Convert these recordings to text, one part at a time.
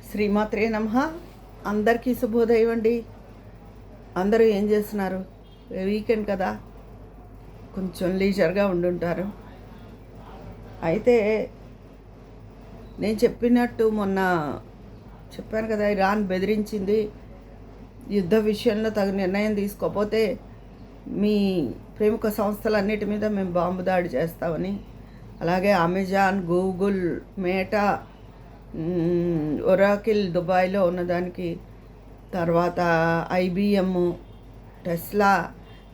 శ్రీమాత్రే నమః. అందరికీ శుభోదయం అండి. అందరూ ఏం చేస్తున్నారు? వీకెండ్ కదా, కొంచెం లీజర్గా ఉండుంటారు. అయితే నేను చెప్పినట్టు మొన్న చెప్పాను కదా, ఇరాన్ బెదిరించింది, యుద్ధ విషయంలో తగు నిర్ణయం తీసుకోకపోతే మీ ప్రముఖ సంస్థలన్నిటి మీద మేము బాంబు దాడి చేస్తామని. అలాగే అమెజాన్, గూగుల్, మేటా, ఒరాకిల్ దుబాయ్లో ఉన్నదానికి, తర్వాత ఐబిఎం, టెస్లా,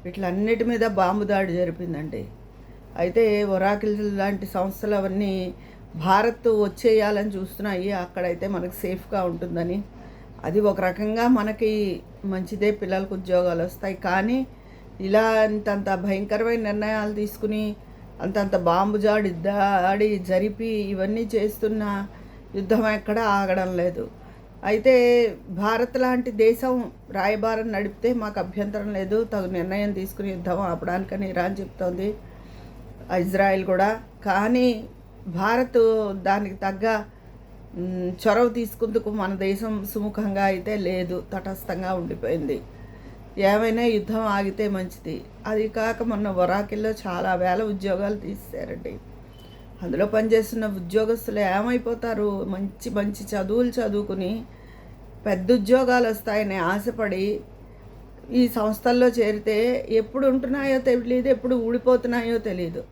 వీటిలన్నిటి మీద బాంబు దాడి జరిపిందండి. అయితే ఒరాకిల్ లాంటి సంస్థలు అవన్నీ భారత్ వచ్చేయాలని చూస్తున్నాయి, అక్కడైతే మనకు సేఫ్గా ఉంటుందని. అది ఒక రకంగా మనకి మంచిదే, పిల్లలకు ఉద్యోగాలు వస్తాయి. కానీ ఇలా అంతంత భయంకరమైన నిర్ణయాలు తీసుకుని అంతంత బాంబు దాడి జరిపి ఇవన్నీ చేస్తున్న యుద్ధం ఎక్కడా ఆగడం లేదు. అయితే భారత్ లాంటి దేశం రాయబారం నడిపితే మాకు అభ్యంతరం లేదు, తగు నిర్ణయం తీసుకుని యుద్ధం ఆపడానికని ఇరాన్ చెప్తోంది, ఇజ్రాయెల్ కూడా. కానీ భారత్ దానికి తగ్గ చొరవ తీసుకుందుకు మన దేశం సుముఖంగా అయితే లేదు, తటస్థంగా ఉండిపోయింది. ఏమైనా యుద్ధం ఆగితే మంచిది. అది కాక మొన్న ఒరాకిల్లో చాలా వేల ఉద్యోగాలు తీసేశారండి. అందులో పనిచేస్తున్న ఉద్యోగస్తులు ఏమైపోతారు? మంచి మంచి చదువులు చదువుకుని పెద్ద ఉద్యోగాలు వస్తాయని ఆశపడి ఈ సంస్థల్లో చేరితే ఎప్పుడు ఉంటున్నాయో తెలియదు, ఎప్పుడు ఊడిపోతున్నాయో తెలియదు.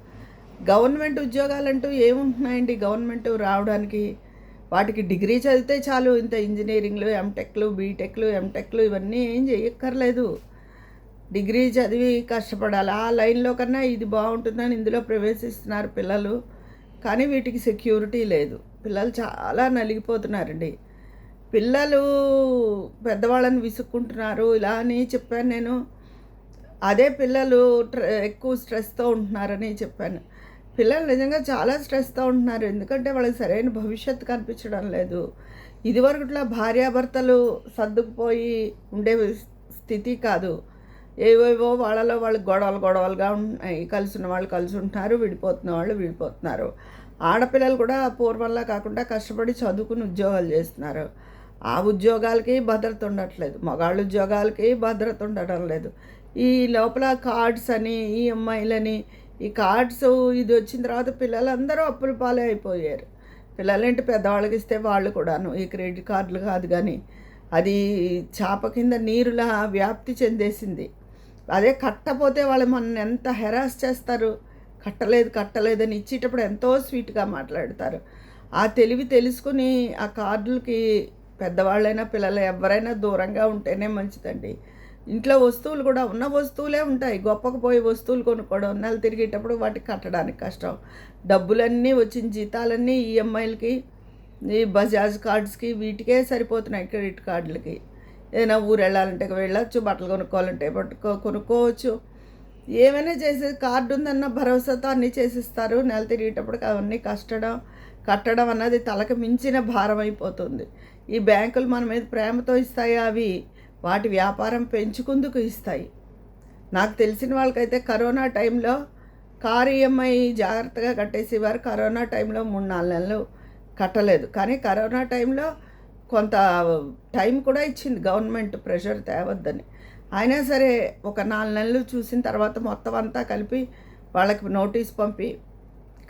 గవర్నమెంట్ ఉద్యోగాలంటూ ఏముంటున్నాయండి గవర్నమెంట్ రావడానికి? వాటికి డిగ్రీ చదివితే చాలు. ఇంత ఇంజనీరింగ్లు, ఎంటెక్లు, బీటెక్లు, ఎంటెక్లు ఇవన్నీ ఏం చేయక్కర్లేదు. డిగ్రీ చదివి కష్టపడాలి. ఆ లైన్లో కన్నా ఇది బాగుంటుందని ఇందులో ప్రవేశిస్తున్నారు పిల్లలు. కానీ వీటికి సెక్యూరిటీ లేదు. పిల్లలు చాలా నలిగిపోతున్నారండి. పిల్లలు పెద్దవాళ్ళని విసుక్కుంటున్నారు ఇలా అని చెప్పాను నేను. అదే పిల్లలు ఎక్కువ స్ట్రెస్తో ఉంటున్నారని చెప్పాను. పిల్లలు నిజంగా చాలా స్ట్రెస్తో ఉంటున్నారు, ఎందుకంటే వాళ్ళకి సరైన భవిష్యత్తు కనిపించడం లేదు. ఇదివరకుట్లా భార్యాభర్తలు సర్దుకుపోయి ఉండే స్థితి కాదు. ఏవేవో వాళ్ళలో వాళ్ళు గొడవలుగా ఉన్నాయి. కలిసి ఉన్న వాళ్ళు కలిసి ఉంటున్నారు, విడిపోతున్న వాళ్ళు విడిపోతున్నారు. ఆడపిల్లలు కూడా పూర్వంలా కాకుండా కష్టపడి చదువుకుని ఉద్యోగాలు చేస్తున్నారు. ఆ ఉద్యోగాలకి భద్రత ఉండట్లేదు, మగాళ్ళ ఉద్యోగాలకి భద్రత ఉండటం లేదు. ఈ లోపల కార్డ్స్ అని, ఈఎంఐలని, ఈ కార్డ్స్ ఇది వచ్చిన తర్వాత పిల్లలందరూ అప్పుల పాలే అయిపోయారు. పిల్లలేంటి పెద్దవాళ్ళకి ఇస్తే వాళ్ళు కూడాను, ఈ క్రెడిట్ కార్డులు కాదు కానీ అది చాప కింద నీరులా వ్యాప్తి చెందేసింది. అదే కట్టపోతే వాళ్ళు మనల్ని ఎంత హెరాస్ చేస్తారు. కట్టలేదని ఇచ్చేటప్పుడు ఎంతో స్వీట్గా మాట్లాడతారు. ఆ తెలివి తెలుసుకుని ఆ కార్డులకి పెద్దవాళ్ళైనా పిల్లలు ఎవరైనా దూరంగా ఉంటేనే మంచిదండి. ఇంట్లో వస్తువులు కూడా ఉన్న వస్తువులే ఉంటాయి, గొప్పకపోయే వస్తువులు కొనుక్కోవడం, నెల తిరిగేటప్పుడు వాటికి కట్టడానికి కష్టం. డబ్బులన్నీ వచ్చిన జీతాలన్నీ ఈఎంఐలకి, ఈ బజాజ్ కార్డ్స్కి, వీటికే సరిపోతున్నాయి. క్రెడిట్ కార్డులకి ఏదైనా ఊరు వెళ్ళాలంటే వెళ్ళచ్చు, బట్టలు కొనుక్కోవాలంటే కొనుక్కోవచ్చు. ఏమైనా చేసే కార్డు ఉందన్న భరోసాతో అన్నీ చేసిస్తారు. నెల తిరిగేటప్పటికి అవన్నీ కట్టడం అన్నది తలకు మించిన భారం అయిపోతుంది. ఈ బ్యాంకులు మన మీద ప్రేమతో ఇస్తాయి, అవి వాటి వ్యాపారం పెంచుకుందుకు ఇస్తాయి. నాకు తెలిసిన వాళ్ళకైతే కరోనా టైంలో కారు ఈఎంఐ జాగ్రత్తగా కట్టేసేవారు. కరోనా టైంలో 3-4 నెలలు కట్టలేదు. కానీ కరోనా టైంలో కొంత టైం కూడా ఇచ్చింది గవర్నమెంట్, ప్రెషర్ తేవద్దని. అయినా సరే ఒక 4 నెలలు చూసిన తర్వాత మొత్తం అంతా కలిపి వాళ్ళకి నోటీస్ పంపి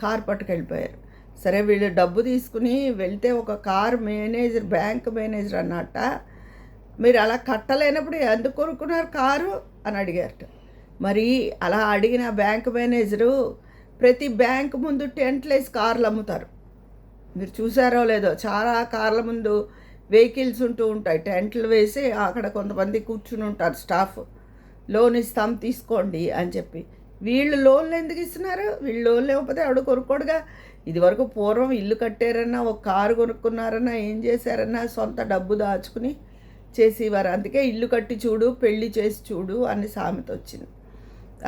కారు పట్టుకెళ్ళిపోయారు. సరే వీళ్ళు డబ్బు తీసుకుని వెళ్తే ఒక కారు మేనేజర్, బ్యాంక్ మేనేజర్ అన్నట్ట, మీరు అలా కట్టలేనప్పుడు ఎందుకు కొనుక్కున్నారు కారు అని అడిగారట. మరి అలా అడిగిన బ్యాంక్ మేనేజరు ప్రతి బ్యాంక్ ముందు టెంట్లు వేసి కార్లు అమ్ముతారు. మీరు చూసారో లేదో, చాలా కార్ల ముందు వెహికల్స్ ఉంటూ ఉంటాయి, టెంట్లు వేసి అక్కడ కొంతమంది కూర్చుని ఉంటారు స్టాఫ్. లోన్ ఇస్తాం తీసుకోండి అని చెప్పి. వీళ్ళు లోన్లు ఎందుకు ఇస్తున్నారు? వీళ్ళు లోన్లు ఇవ్వకపోతే ఆవిడ కొనుక్కోడుగా. ఇదివరకు పూర్వం ఇల్లు కట్టారన్నా, ఒక కారు కొనుక్కున్నారన్నా, ఏం చేశారన్నా సొంత డబ్బు దాచుకుని చేసేవారు. అందుకే ఇల్లు కట్టి చూడు, పెళ్లి చేసి చూడు అని సామెత వచ్చింది.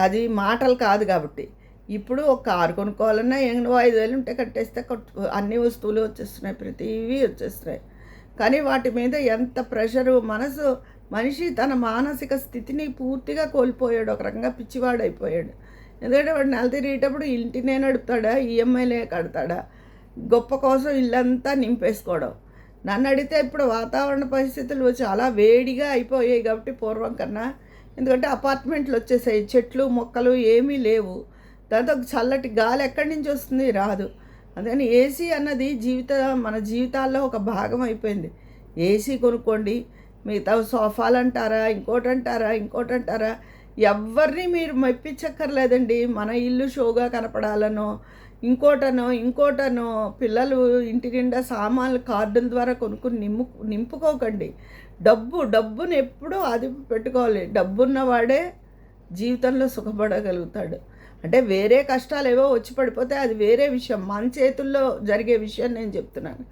అది మాటలు కాదు కాబట్టి. ఇప్పుడు ఒక కారు కొనుక్కోవాలన్నా 5,000 ఉంటే కట్టేస్తే అన్ని వస్తువులు వచ్చేస్తున్నాయి, ప్రతివి వచ్చేస్తున్నాయి. కానీ వాటి మీద ఎంత ప్రెషరు. మనిషి తన మానసిక స్థితిని పూర్తిగా కోల్పోయాడు, ఒక రకంగా పిచ్చివాడైపోయాడు. ఎందుకంటే వాడు నెల తిరిగేటప్పుడు ఇంటినే నడుపుతాడా, ఈఎంఐలే కడతాడా, గొప్ప కోసం ఇల్లంతా నింపేసుకోవడం. నన్ను అడిగితే ఇప్పుడు వాతావరణ పరిస్థితులు చాలా వేడిగా అయిపోయాయి కాబట్టి పూర్వం కన్నా. ఎందుకంటే అపార్ట్మెంట్లు వచ్చేసాయి, చెట్లు మొక్కలు ఏమీ లేవు. దాంతో చల్లటి గాలి ఎక్కడి నుంచి వస్తుంది? రాదు. అందుకని ఏసీ అన్నది మన జీవితాల్లో ఒక భాగం అయిపోయింది. ఏసీ కొనుక్కోండి. మిగతా సోఫాలు అంటారా, ఇంకోటంటారా, ఎవరిని మీరు మెప్పించక్కర్లేదండి. మన ఇల్లు షోగా కనపడాలనో ఇంకోటనో పిల్లలు ఇంటి నిండా సామాన్లు కార్డుల ద్వారా కొనుక్కుని నింపుకోకండి. డబ్బును ఎప్పుడూ అదుపు పెట్టుకోవాలి. డబ్బున్నవాడే జీవితంలో సుఖపడగలుగుతాడు. అంటే వేరే కష్టాలు ఏవో వచ్చి పడిపోతే అది వేరే విషయం, మన చేతుల్లో జరిగే విషయం నేను చెప్తున్నాను.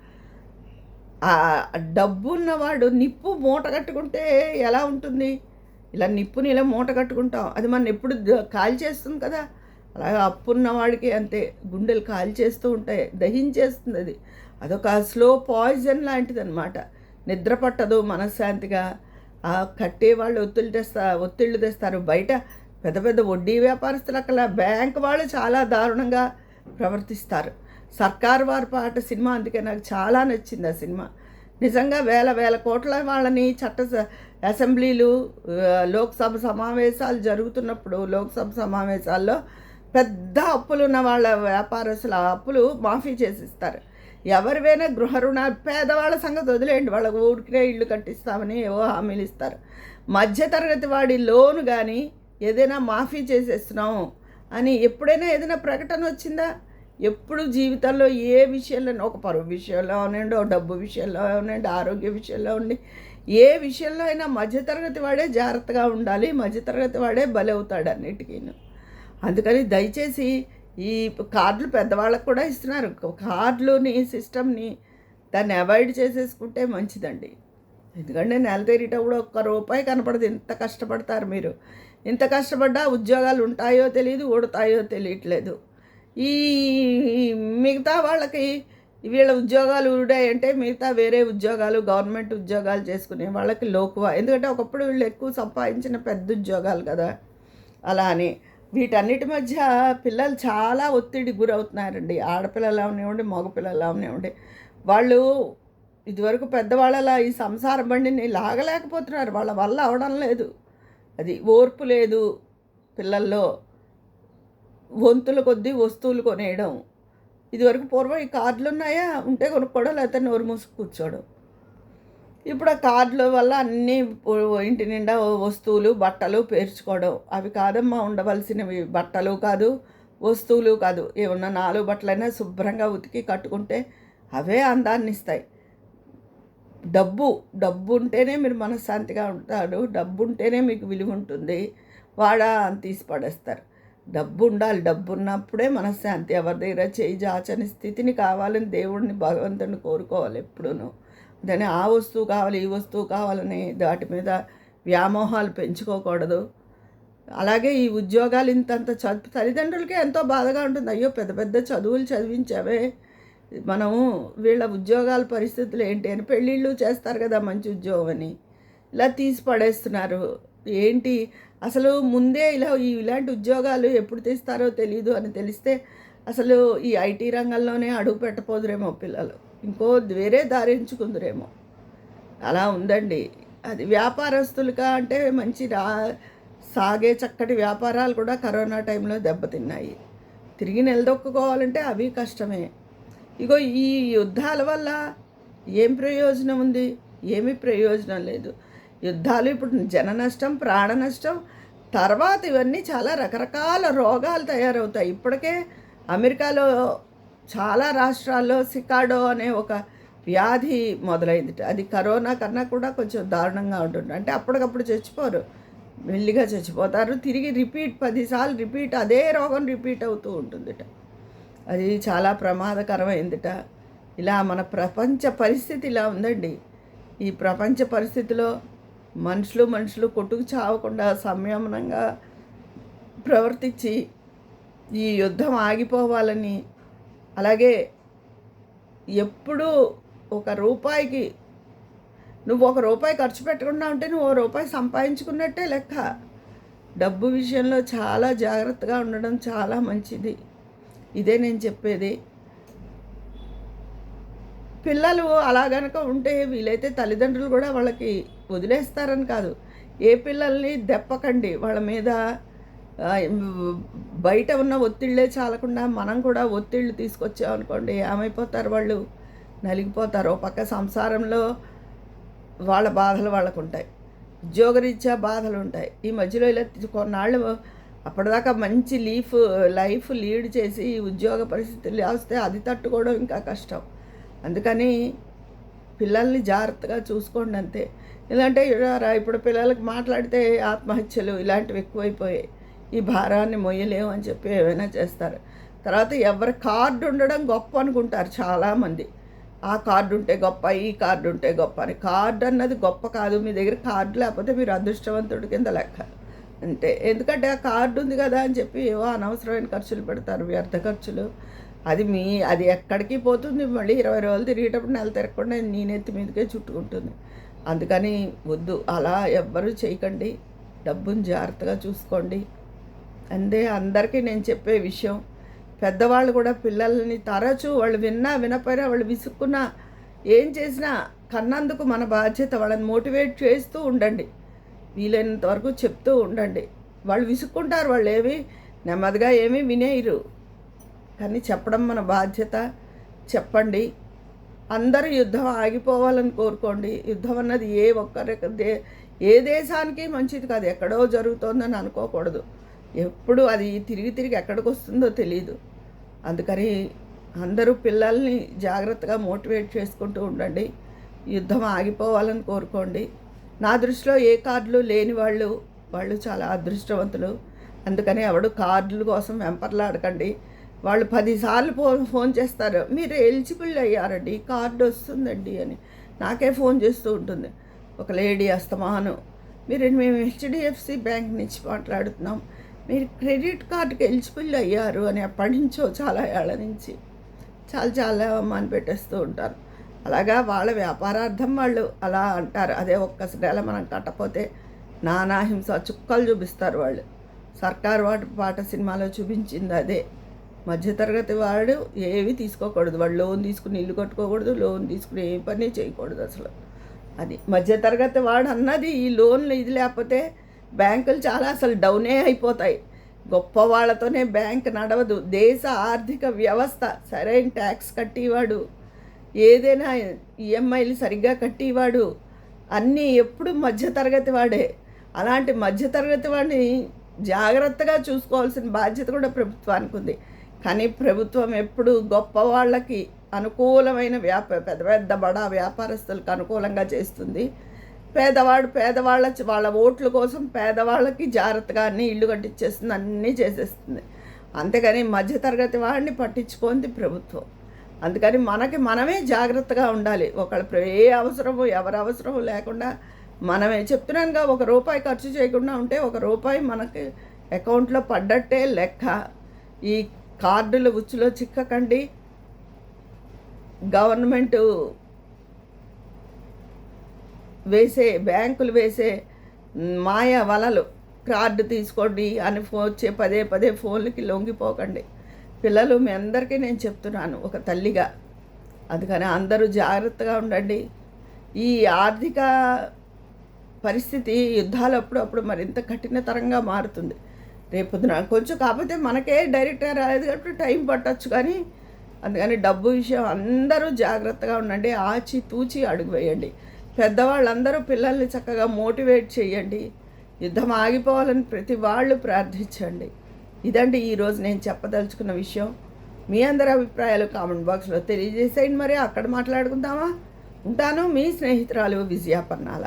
డబ్బు ఉన్నవాడు నిప్పు మూట కట్టుకుంటే ఎలా ఉంటుంది? ఇలా నిప్పుని ఇలా మూట కట్టుకుంటాం, అది మన ఎప్పుడు కాల్ చేస్తుంది కదా. అలాగే అప్పున్నవాడికి అంతే, గుండెలు కాల్ చేస్తూ ఉంటాయి, దహించేస్తుంది. అది అదొక స్లో పాయిజన్ లాంటిది అనమాట. నిద్ర పట్టదు మనశ్శాంతిగా. కట్టేవాళ్ళు ఒత్తిళ్ళు తెస్తారు. బయట పెద్ద పెద్ద వడ్డీ వ్యాపారస్తులు అక్కడ బ్యాంక్ వాళ్ళు చాలా దారుణంగా ప్రవర్తిస్తారు. సర్కారు వారి పాట సినిమా, అందుకే నాకు చాలా నచ్చింది ఆ సినిమా. నిజంగా వేల కోట్ల వాళ్ళని అసెంబ్లీలు, లోక్సభ సమావేశాలు జరుగుతున్నప్పుడు లోక్సభ సమావేశాల్లో పెద్ద అప్పులు ఉన్న వాళ్ళ వ్యాపారస్తుల అప్పులు మాఫీ చేసిస్తారు. ఎవరివైనా గృహ రుణాలు, పేదవాళ్ళ సంగతి వదిలేయండి, వాళ్ళకు ఊరికే ఇళ్ళు కట్టిస్తామని ఏవో హామీలు ఇస్తారు. మధ్యతరగతి వాడి లోను కానీ ఏదైనా మాఫీ చేసేస్తున్నాము అని ఎప్పుడైనా ఏదైనా ప్రకటన వచ్చిందా? ఎప్పుడు జీవితంలో ఏ విషయంలో, ఒక పరువు విషయంలో అవునండి, ఒక డబ్బు విషయంలో అవునండి, ఆరోగ్య విషయంలో ఉండి, ఏ విషయంలో అయినా మధ్యతరగతి వాడే జాగ్రత్తగా ఉండాలి. మధ్యతరగతి వాడే బలవుతాడు అన్నిటికీను. అందుకని దయచేసి ఈ కార్డులు పెద్దవాళ్ళకు కూడా ఇస్తున్నారు. కార్డులని సిస్టమ్ని దాన్ని అవాయిడ్ చేసేసుకుంటే మంచిదండి. ఎందుకంటే నెల తీరేటప్పుడు ₹1 కనపడదు. ఇంత కష్టపడతారు మీరు. ఇంత కష్టపడ్డా ఉద్యోగాలు ఉంటాయో తెలియదు, ఊడతాయో తెలియట్లేదు. ఈ మిగతా వాళ్ళకి వీళ్ళ ఉద్యోగాలు ఊడాయంటే మిగతా వేరే ఉద్యోగాలు, గవర్నమెంట్ ఉద్యోగాలు చేసుకునే వాళ్ళకి లోకువ. ఎందుకంటే ఒకప్పుడు వీళ్ళు ఎక్కువ సంపాదించిన పెద్ద ఉద్యోగాలు కదా. అలా అని వీటన్నిటి మధ్య పిల్లలు చాలా ఒత్తిడి గురవుతున్నారండి. ఆడపిల్లలు అవనివ్వండి, మగపిల్లలు అవనివ్వండి. వాళ్ళు ఇదివరకు పెద్దవాళ్ళలా ఈ సంసార బండిని లాగలేకపోతున్నారు. వాళ్ళ వల్ల అవడం లేదు. అది ఓర్పు లేదు పిల్లల్లో. వంతుల కొద్దీ వస్తువులు కొనేయడం. ఇదివరకు పూర్వం ఈ కార్డులు ఉన్నాయా, ఉంటే కొనుక్కోవడం, లేకపోతే నోరు మూసుకు కూర్చోవడం. ఇప్పుడు ఆ కార్డుల వల్ల అన్నీ ఇంటి నిండా వస్తువులు, బట్టలు పేర్చుకోవడం. అవి కాదమ్మా ఉండవలసినవి. బట్టలు కాదు, వస్తువులు కాదు. ఏమన్నా 4 బట్టలైనా శుభ్రంగా ఉతికి కట్టుకుంటే అవే అందాన్ని ఇస్తాయి. డబ్బు ఉంటేనే మీరు మనశ్శాంతిగా ఉంటారు. డబ్బు ఉంటేనే మీకు విలువ ఉంటుంది. అని తీసి పడేస్తారు. డబ్బు ఉండాలి. డబ్బు ఉన్నప్పుడే మనశ్శాంతి. ఎవరి దగ్గర చేయి జాచని స్థితిని కావాలని దేవుడిని, భగవంతుని కోరుకోవాలి ఎప్పుడూను. దాన్ని ఆ వస్తువు కావాలి, ఈ వస్తువు కావాలని వాటి మీద వ్యామోహాలు పెంచుకోకూడదు. అలాగే ఈ ఉద్యోగాలు ఇంతంత తల్లిదండ్రులకే ఎంతో బాధగా ఉంటుంది. అయ్యో పెద్ద పెద్ద చదువులు చదివించావే, మనము వీళ్ళ ఉద్యోగాల పరిస్థితులు ఏంటి అని పెళ్ళిళ్ళు చేస్తారు కదా మంచి ఉద్యోగం అని, ఇలా తీసి పడేస్తున్నారు. ఏంటి అసలు ముందే ఇలాంటి ఉద్యోగాలు ఎప్పుడు తీస్తారో తెలీదు అని తెలిస్తే అసలు ఈ ఐటీ రంగంలోనే అడుగు పెట్టపోదురేమో పిల్లలు, ఇంకో వేరే దారి ఎంచుకుందురేమో. అలా ఉందండి. అది వ్యాపారస్తులుగా అంటే మంచి సాగే చక్కటి వ్యాపారాలు కూడా కరోనా టైంలో దెబ్బతిన్నాయి. తిరిగి నిలదొక్కుకోవాలంటే అవి కష్టమే. ఇగో ఈ యుద్ధాల వల్ల ఏం ప్రయోజనం ఉంది? ఏమీ ప్రయోజనం లేదు. యుద్ధాలు ఇప్పుడు జన నష్టం, ప్రాణ నష్టం, తర్వాత ఇవన్నీ చాలా రకరకాల రోగాలు తయారవుతాయి. ఇప్పటికే అమెరికాలో చాలా రాష్ట్రాల్లో సికాడో అనే ఒక వ్యాధి మొదలైంది. అది కరోనా కన్నా కూడా కొంచెం దారుణంగా ఉంటుంది. అంటే అప్పటికప్పుడు చచ్చిపోరు, మెల్లిగా చచ్చిపోతారు. తిరిగి 10 సార్లు రిపీట్, అదే రోగం రిపీట్ అవుతూ ఉంటుందిట. అది చాలా ప్రమాదకరమైందిట. ఇలా మన ప్రపంచ పరిస్థితి ఇలా ఉందండి. ఈ ప్రపంచ పరిస్థితిలో మనుషులు కొట్టుకు చావకుండా సంయమనంగా ప్రవర్తించి ఈ యుద్ధం ఆగిపోవాలని, అలాగే ఎప్పుడూ నువ్వు ₹1 ఖర్చు పెట్టకుండా ఉంటే నువ్వు ₹1 సంపాదించుకున్నట్టే లెక్క. డబ్బు విషయంలో చాలా జాగ్రత్తగా ఉండడం చాలా మంచిది. ఇదే నేను చెప్పేది. పిల్లలు అలా గనక ఉంటే వీలైతే తల్లిదండ్రులు కూడా వాళ్ళకి వదిలేస్తారని కాదు. ఏ పిల్లల్ని దెప్పకండి. వాళ్ళ మీద బయట ఉన్న ఒత్తిళ్ళే చాలకుండా మనం కూడా ఒత్తిళ్ళు తీసుకొచ్చామనుకోండి ఏమైపోతారు వాళ్ళు, నలిగిపోతారు. ఓ పక్క సంసారంలో వాళ్ళ బాధలు వాళ్ళకుంటాయి, ఉద్యోగరీత్యా బాధలుంటాయి. ఈ మధ్యలో ఇలా కొన్నాళ్ళు అప్పటిదాకా మంచి లైఫ్ లీడ్ చేసి ఉద్యోగ పరిస్థితులు వస్తే అది తట్టుకోవడం ఇంకా కష్టం. అందుకని పిల్లల్ని జాగ్రత్తగా చూసుకోండి అంతే. ఇలాంటి ఇప్పుడు పిల్లలకి మాట్లాడితే ఆత్మహత్యలు ఇలాంటివి ఎక్కువైపోయాయి. ఈ భారాన్ని మొయ్యలేము అని చెప్పి ఏమైనా చేస్తారు. తర్వాత ఎవరి కార్డు ఉండడం గొప్ప అనుకుంటారు చాలామంది. ఆ కార్డు ఉంటే గొప్ప, ఈ కార్డు ఉంటే గొప్ప అని. కార్డు అన్నది గొప్ప కాదు. మీ దగ్గర కార్డు లేకపోతే మీరు అదృష్టవంతుడి కింద లెక్క అంతే. ఎందుకంటే ఆ కార్డు ఉంది కదా అని చెప్పి ఏవో అనవసరమైన ఖర్చులు పెడతారు, వ్యర్థ ఖర్చులు. అది ఎక్కడికి పోతుంది, మళ్ళీ 20 రోజులు తిరిగేటప్పుడు నెల తిరగకుండా నీ నెత్తి మీదకే చుట్టుకుంటుంది. అందుకని వద్దు, అలా ఎవ్వరూ చేయకండి. డబ్బుని జాగ్రత్తగా చూసుకోండి అంతే. అందరికీ నేను చెప్పే విషయం. పెద్దవాళ్ళు కూడా పిల్లల్ని తరచూ వాళ్ళు విన్నా వినపోయినా వాళ్ళు విసుక్కున్నా ఏం చేసినా కన్నందుకు మన బాధ్యత. వాళ్ళని మోటివేట్ చేస్తూ ఉండండి, వీలైనంత వరకు చెప్తూ ఉండండి. వాళ్ళు విసుక్కుంటారు, వాళ్ళు నెమ్మదిగా ఏమీ వినేయరు, కానీ చెప్పడం మన బాధ్యత. చెప్పండి. అందరూ యుద్ధం ఆగిపోవాలని కోరుకోండి. యుద్ధం అన్నది ఏ దేశానికి మంచిది కాదు. ఎక్కడో జరుగుతోందని అనుకోకూడదు. ఎప్పుడు అది తిరిగి ఎక్కడికి వస్తుందో తెలియదు. అందుకని అందరూ పిల్లల్ని జాగ్రత్తగా మోటివేట్ చేసుకుంటూ ఉండండి. యుద్ధం ఆగిపోవాలని కోరుకోండి. నా దృష్టిలో ఏ కార్డులు లేని వాళ్ళు చాలా అదృష్టవంతులు. అందుకని ఎవడు కార్డుల కోసం వెంపర్లాడకండి. వాళ్ళు 10 సార్లు ఫోన్ చేస్తారు, మీరు ఎలిజిబుల్ అయ్యారండి, కార్డు వస్తుందండి అని. నాకే ఫోన్ చేస్తూ ఉంటుంది ఒక లేడీ అస్తమాను. మేము హెచ్డిఎఫ్సి బ్యాంక్ నుంచి మాట్లాడుతున్నాం, మీరు క్రెడిట్ కార్డుకి ఎలిజిబుల్ అయ్యారు అని. ఎప్పటి నుంచో చాలా ఏళ్ల నుంచి చాలా అమ్మాని పెట్టేస్తూ ఉంటారు. అలాగా వాళ్ళ వ్యాపారార్థం వాళ్ళు అలా అంటారు. అదే ఒక్కసారి మనం కట్టపోతే నానాహింస చుక్కలు చూపిస్తారు వాళ్ళు. సర్కారు పాట సినిమాలో చూపించింది అదే. మధ్యతరగతి వాడు ఏవి తీసుకోకూడదు. వాడు లోన్ తీసుకుని ఇల్లు కట్టుకోకూడదు, లోన్ తీసుకుని ఏ పని చేయకూడదు అసలు. అది మధ్యతరగతి వాడు అన్నది. ఈ లోన్లు ఇది లేకపోతే బ్యాంకులు చాలా అసలు డౌనే అయిపోతాయి. గొప్ప వాళ్ళతోనే బ్యాంక్ నడవదు. దేశ ఆర్థిక వ్యవస్థ సరైన ట్యాక్స్ కట్టేవాడు, ఏదైనా ఈఎంఐలు సరిగ్గా కట్టేవాడు, అన్నీ ఎప్పుడు మధ్యతరగతి వాడే. అలాంటి మధ్యతరగతి వాడిని జాగ్రత్తగా చూసుకోవాల్సిన బాధ్యత కూడా ప్రభుత్వానికి ఉంది. కానీ ప్రభుత్వం ఎప్పుడు గొప్ప వాళ్ళకి అనుకూలమైన పెద్ద పెద్ద బడా వ్యాపారస్తులకు అనుకూలంగా చేస్తుంది. వాళ్ళ ఓట్ల కోసం పేదవాళ్ళకి జాగ్రత్తగా అన్నీ ఇల్లు కట్టించేస్తుంది, అన్నీ చేసేస్తుంది. అంతేగాని మధ్యతరగతి వాడిని పట్టించుకోంది ప్రభుత్వం. అందుకని మనమే జాగ్రత్తగా ఉండాలి. ఎవరి అవసరము లేకుండా మనమే. చెప్తున్నానుగా, ₹1 ఖర్చు చేయకుండా ఉంటే ₹1 మనకి అకౌంట్లో పడ్డట్టే లెక్క. ఈ కార్డుల ఉచ్చులో చిక్కకండి. గవర్నమెంటు బ్యాంకులు వేసే మాయా వలలు, కార్డు తీసుకోండి అని వచ్చే పదే ఫోన్లకి లొంగిపోకండి. పిల్లలు, మీ అందరికీ నేను చెప్తున్నాను ఒక తల్లిగా. అందుకని అందరూ జాగ్రత్తగా ఉండండి. ఈ ఆర్థిక పరిస్థితి యుద్ధాలు అప్పుడప్పుడు మరింత కఠినతరంగా మారుతుంది. రేపొద్దున కొంచెం కాకపోతే మనకే డైరెక్ట్గా రాలేదు కాబట్టి టైం పట్టచ్చు. కానీ అందుకని డబ్బు విషయం అందరూ జాగ్రత్తగా ఉండండి. ఆచితూచి అడుగు వేయండి. పెద్దవాళ్ళందరూ పిల్లల్ని చక్కగా మోటివేట్ చేయండి. యుద్ధం ఆగిపోవాలని ప్రతి వాళ్ళు ప్రార్థించండి. ఇదండి ఈరోజు నేను చెప్పదలుచుకున్న విషయం. మీ అందరి అభిప్రాయాలు కామెంట్ బాక్స్లో తెలియజేసేయండి. మరి అక్కడ మాట్లాడుకుందామా? ఉంటాను. మీ స్నేహితురాలు విజయ పన్నాల.